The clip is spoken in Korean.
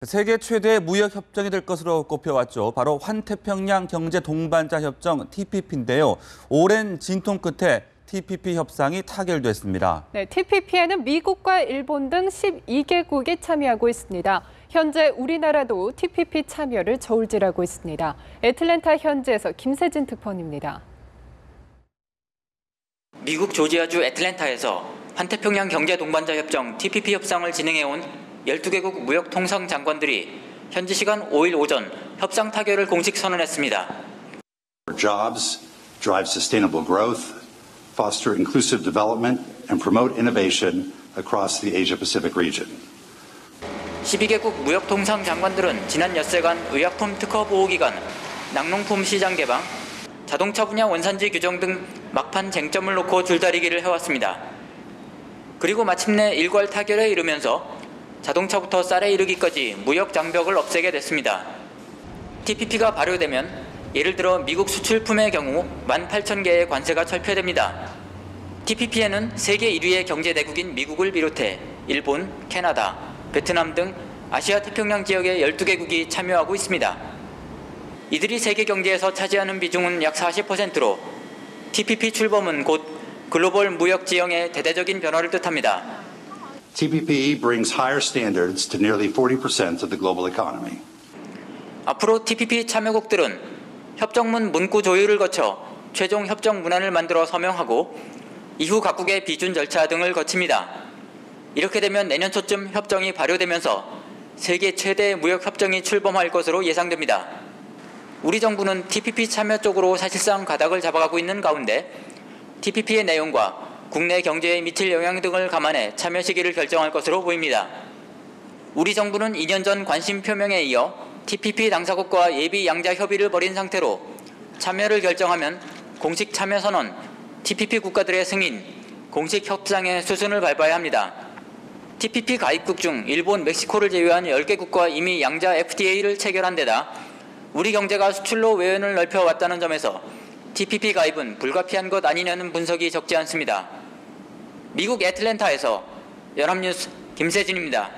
세계 최대의 무역 협정이 될 것으로 꼽혀왔죠. 바로 환태평양 경제 동반자 협정 TPP인데요. 오랜 진통 끝에 TPP 협상이 타결됐습니다. 네, TPP에는 미국과 일본 등 12개국이 참여하고 있습니다. 현재 우리나라도 TPP 참여를 저울질하고 있습니다. 애틀랜타 현지에서 김세진 특파원입니다. 미국 조지아주 애틀랜타에서 환태평양 경제 동반자 협정 TPP 협상을 진행해온 12개국 무역통상장관들이 현지 시간 5일 오전 협상 타결을 공식 선언했습니다. Jobs, drive sustainable growth, foster inclusive development, and promote innovation across the Asia-Pacific region. 12개국 무역통상장관들은 지난 엿새간 의약품 특허 보호 기간, 낙농품 시장 개방, 자동차 분야 원산지 규정 등 막판 쟁점을 놓고 줄다리기를 해왔습니다. 그리고 마침내 일괄 타결에 이르면서 자동차부터 쌀에 이르기까지 무역 장벽을 없애게 됐습니다. TPP가 발효되면 예를 들어 미국 수출품의 경우 18,000개의 관세가 철폐됩니다. TPP에는 세계 1위의 경제대국인 미국을 비롯해 일본, 캐나다, 베트남 등 아시아 태평양 지역의 12개국이 참여하고 있습니다. 이들이 세계 경제에서 차지하는 비중은 약 40%로 TPP 출범은 곧 글로벌 무역 지형의 대대적인 변화를 뜻합니다. TPP brings higher standards to nearly 40% of the global economy. 앞으로 TPP 참여국들은 협정문 문구 조율을 거쳐 최종 협정 문안을 만들어 서명하고 이후 각국의 비준 절차 등을 거칩니다. 이렇게 되면 내년 초쯤 협정이 발효되면서 세계 최대의 무역 협정이 출범할 것으로 예상됩니다. 우리 정부는 TPP 참여 쪽으로 사실상 가닥을 잡아가고 있는 가운데 TPP의 내용과 국내 경제에 미칠 영향 등을 감안해 참여 시기를 결정할 것으로 보입니다. 우리 정부는 2년 전 관심 표명에 이어 TPP 당사국과 예비 양자 협의를 벌인 상태로 참여를 결정하면 공식 참여 선언, TPP 국가들의 승인, 공식 협상의 수순을 밟아야 합니다. TPP 가입국 중 일본, 멕시코를 제외한 10개국과 이미 양자 FTA를 체결한 데다 우리 경제가 수출로 외연을 넓혀왔다는 점에서 TPP 가입은 불가피한 것 아니냐는 분석이 적지 않습니다. 미국 애틀랜타에서 연합뉴스 김세진입니다.